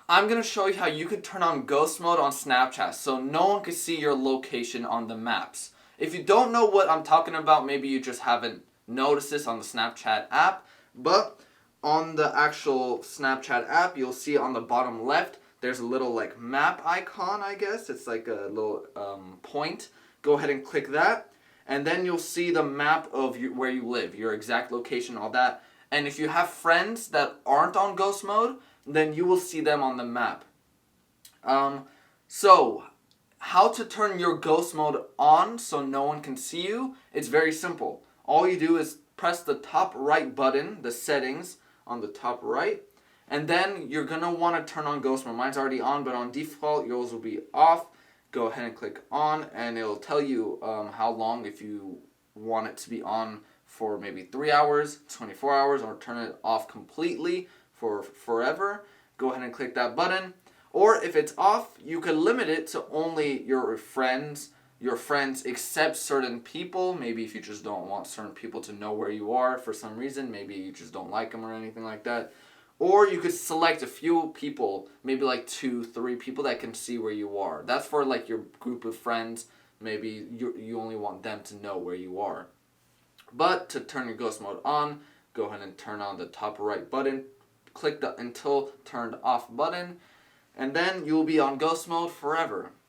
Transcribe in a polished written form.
I'm going to show you how you could turn on ghost mode on Snapchat so no one can see your location on the maps. If you don't know what I'm talking about, maybe you just haven't noticed this on the Snapchat app, but on the actual Snapchat app, you'll see on the bottom left, there's a little like map icon, I guess. It's like a little point. Go ahead and click that, and then you'll see the map of where you live, your exact location, all that. And if you have friends that aren't on ghost mode, then you will see them on the map. So, how to turn your ghost mode on so no one can see you? It's very simple. All you do is press the top right button, the settings on the top right, and then you're going to want to turn on ghost mode. Mine's already on, but on default, yours will be off. Go ahead and click on, and it'll tell you how long, if you want it to be on for maybe 3 hours, 24 hours, or turn it off completely for forever. Go ahead and click that button. Or if it's off, you can limit it to only your friends except certain people. Maybe if you just don't want certain people to know where you are for some reason, maybe you just don't like them or anything like that. Or you could select a few people, maybe like 2, 3 people that can see where you are. That's for like your group of friends. Maybe you only want them to know where you are. But to turn your ghost mode on, go ahead and turn on the top right button. Click the until turned off button, and then you'll be on ghost mode forever.